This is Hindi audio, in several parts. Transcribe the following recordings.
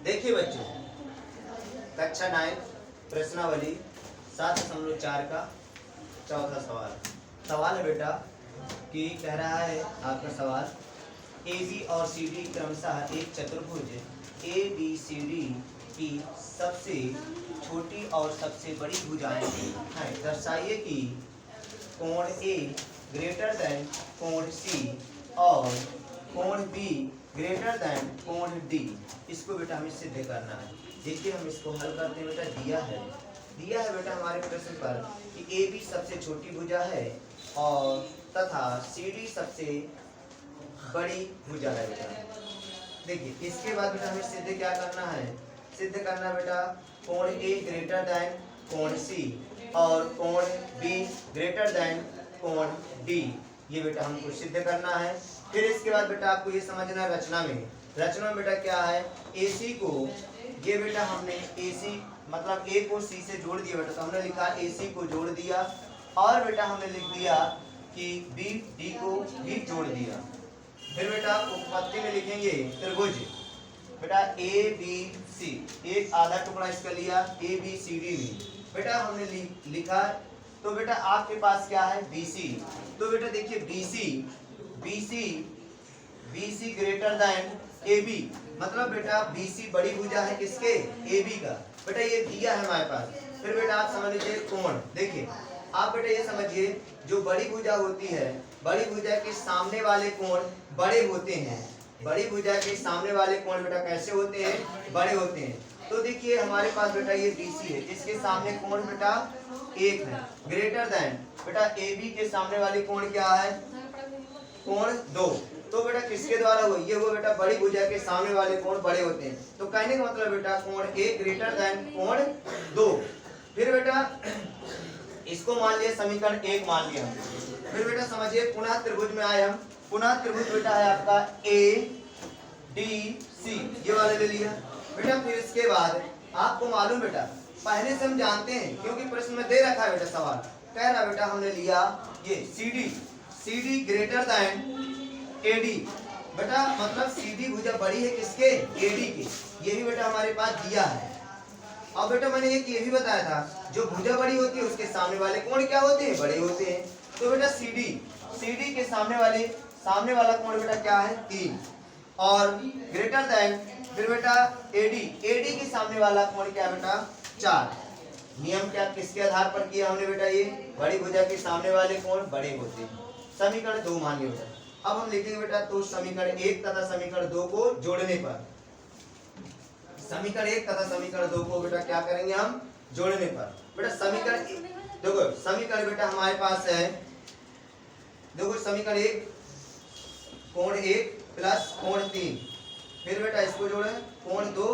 देखिए बच्चों, कक्षा 9 प्रश्नावली 7.4 का चौथा सवाल। सवाल है बेटा कि कह रहा है आपका सवाल, ए बी और सी डी क्रमशः एक चतुर्भुज ए बी सी डी की सबसे छोटी और सबसे बड़ी भुजाएं हैं। दर्शाइए कि कोण ए ग्रेटर देन कोण सी और कोण बी ग्रेटर देन कोण डी। इसको बेटा हमें सिद्ध करना है। देखिए हम इसको हल करते हैं बेटा। दिया है बेटा हमारे प्रश्न पर कि ए बी सबसे छोटी भुजा है और तथा सी डी सबसे बड़ी भुजा है बेटा। देखिए इसके बाद बेटा हमें सिद्ध क्या करना है, सिद्ध करना बेटा कोण ए ग्रेटर देन कोण सी और कोण बी ग्रेटर देन कोण डी। ये बेटा हमको सिद्ध करना है। फिर इसके बाद बेटा आपको ये समझना है रचना में बेटा क्या है, AC को ये बेटा हमने AC मतलब A को C से जोड़ दिया बेटा, तो हमने लिखा AC को जोड़ दिया और बेटा हमने लिख दिया कि B D को भी जोड़ दिया। फिर बेटा उपपत्ति में लिखेंगे त्रिभुज बेटा ABC, एक आधा टुकड़ा इसका लिया ABCD में बेटा हमने लिखा। तो बेटा आपके पास क्या है BC, तो बेटा देखिए BC ग्रेटर देन AB, मतलब बेटा BC बड़ी भुजा है किसके, AB का। बेटा ये दिया है हमारे पास। फिर बेटा आप समझ लीजिए कोण। देखिए आप बेटा ये समझिए, जो बड़ी भुजा होती है, बड़ी भुजा के सामने वाले कोण बड़े होते हैं। बड़ी भुजा के सामने वाले कोण बेटा कैसे होते हैं, बड़े होते हैं। तो देखिए हमारे पास बेटा ये BC है, इसके सामने कोण बेटा 1 है। ग्रेटर देन बेटा AB के सामने वाली कोण क्या है, कोण 2। तो बेटा किसके द्वारा हुआ, ये वो बेटा बड़ी भुजा के सामने वाले कोण बड़े होते हैं। तो कहने का मतलब बेटा कोण A ग्रेटर देन कोण 2। फिर बेटा इसको मान लिया समीकरण 1 मान लिया। फिर बेटा समझिए पुनः त्रिभुज में आए हम। पुनः त्रिभुज बेटा है आपका ADC, ये वाला ले लिया बेटा। फिर इसके बाद आपको मालूम बेटा, पहले से हम जानते हैं क्योंकि प्रश्न में दे रखा है बेटा, सवाल कह रहा बेटा हमने लिया ये CD ग्रेटर देन AD बेटा, मतलब CD भुजा बड़ी है किसके, AD की। ये भी बेटा हमारे पास दिया है। अब बेटा मैंने ये भी बताया था, जो भुजा बड़ी होती है उसके सामने वाले कोण क्या होते हैं, बड़े होते हैं। तो बेटा CD के सामने वाला कोण बेटा क्या है 3 और ग्रेटर देन फिर बेटा AD के सामने वाला कोण क्या बेटा 4। नियम क्या किसके आधार पर किया हमने बेटा, ये बड़ी भुजा के सामने वाले कोण बड़े होते हैं। समीकरण 2 मान लिया बेटा। अब हम लिखेंगे बेटा, तो समीकरण 1 तथा समीकरण 2 को जोड़ने पर, समीकरण 1 तथा समीकरण 2 को बेटा क्या करेंगे हम, जोड़ने पर। बेटा समीकरण देखो, समीकरण बेटा हमारे पास है, देखो समीकरण 1 कोण 1 प्लस कोण 3, फिर बेटा इसको जोड़े कोण 2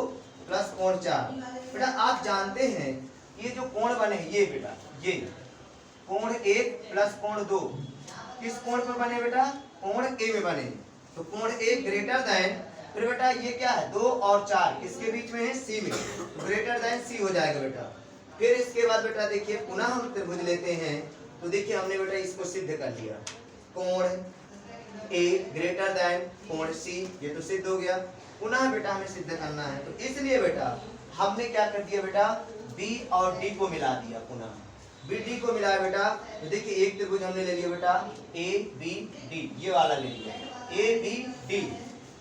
प्लस कोण 4। बेटा आप जानते हैं ये जो कोण बने ये बेटा, ये कोण 1 प्लस कोण 2 किस कोण पर बने बेटा, कोण A में बने। तो कोण A ग्रेटर देन, फिर बेटा ये क्या है 2 और 4 किसके बीच में है, C में, तो ग्रेटर देन C हो जाएगा बेटा। फिर इसके बाद बेटा देखिए पुनः हम त्रिभुज लेते हैं। तो देखिए हमने बेटा इसको सिद्ध कर लिया, कोण A ग्रेटर देन कोण C, ये तो सिद्ध हो गया। पुनः बेटा हमें सिद्ध करना है, तो इसलिए बेटा हमने क्या कर दिया बेटा, B और D को मिला दिया। पुनः BD को मिलाया बेटा। तो देखिए एक त्रिभुज हमने ले लिया बेटा ABD, ये वाला ले लिया ABD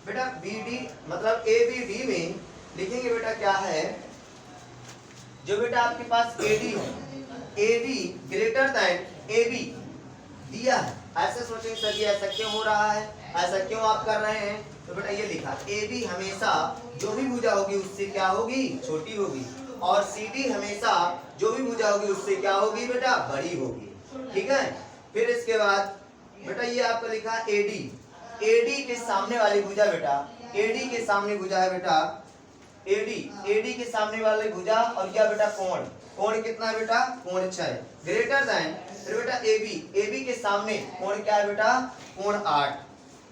बेटा। BD मतलब ABD में लिखेंगे बेटा क्या है, जो बेटा आपके पास AD है, AD ग्रेटर देन AB दिया है। ऐसा सोचेंगे सर जी ऐसा क्यों हो रहा है, ऐसा क्यों आप कर रहे हैं, तो बेटा ये लिखा AB हमेशा जो भी भुजा होगी उससे क्या होगी, छोटी होगी, और CD हमेशा जो भी भुजा होगी उससे क्या होगी बेटा, बड़ी होगी। ठीक है। फिर इसके बाद बेटा ये आपका लिखा AD के सामने वाली भुजा बेटा, AD के सामने भुजा है बेटा AD के सामने वाली भुजा, और क्या बेटा कोण कितना है बेटा, कोण 6 ग्रेटर देन, फिर बेटा AB के सामने कोण क्या है बेटा, कोण 8।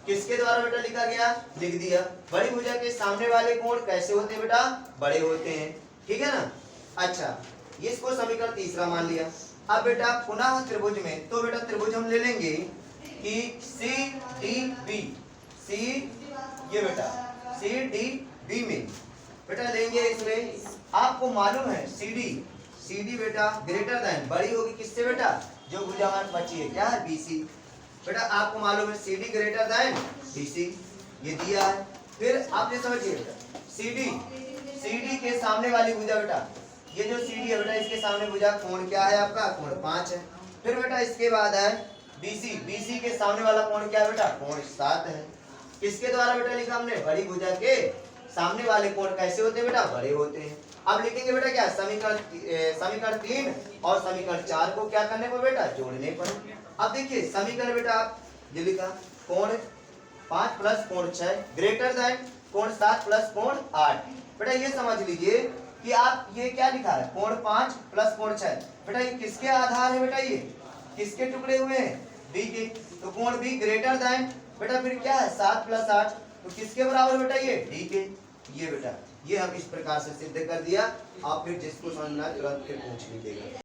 किसके द्वारा बेटा लिखा गया, लिख दिया। बड़ी भुजा के सामने वाले कोण कैसे होते हैं बेटा, बड़े होते हैं। ठीक है ना। अच्छा इसको समीकरण 3 मान लिया। अब बेटा पुनः त्रिभुज में, तो बेटा त्रिभुज हम ले लेंगे कि CDB, ये बेटा CDB में बेटा लेंगे इसमें, आपको मालूम है CD बेटा ग्रेटर देन बड़ी होगी किससे बेटा, जो भुजा हमारे बची है क्या है BC। बेटा आपको मालूम है CD ग्रेटर देन BC, ये दिया है। फिर आप ये समझिए बेटा CD के सामने वाली भुजा बेटा, ये जो CD है बेटा इसके सामने भुजा कोण क्या है आपका, कोण 5 है। फिर बेटा इसके बाद है BC के सामने वाला कोण क्या है बेटा, कोण 7 है। किसके द्वारा बेटा लिखा हमने, बड़ी भुजा के सामने वाले कोण कैसे होते हैं बेटा, बड़े होते हैं। अब लिखेंगे बेटा क्या, समीकरण 3 और समीकरण 4 को क्या करने पर बेटा, जोड़ने पर। अब देखिए समीकरण बेटा आप ये लिखा, कोण 5 प्लस कोण 6 ग्रेटर देन कोण 7 प्लस कोण 8। बेटा ये समझ लीजिए कि आप ये क्या लिखा है, कोण 5 प्लस कोण 6। बेटा ये किसके आधार है बेटा, ये किसके टुकड़े हुए हैं, B के। तो कोण B ग्रेटर देन बेटा फिर क्या है 7 प्लस 8, तो किसके बराबर बेटा, ये D के। ये बेटा ये हम इस प्रकार से सिद्ध कर दिया। आप फिर जिसको समझना तुरंत फिर पूछ लीजिएगा।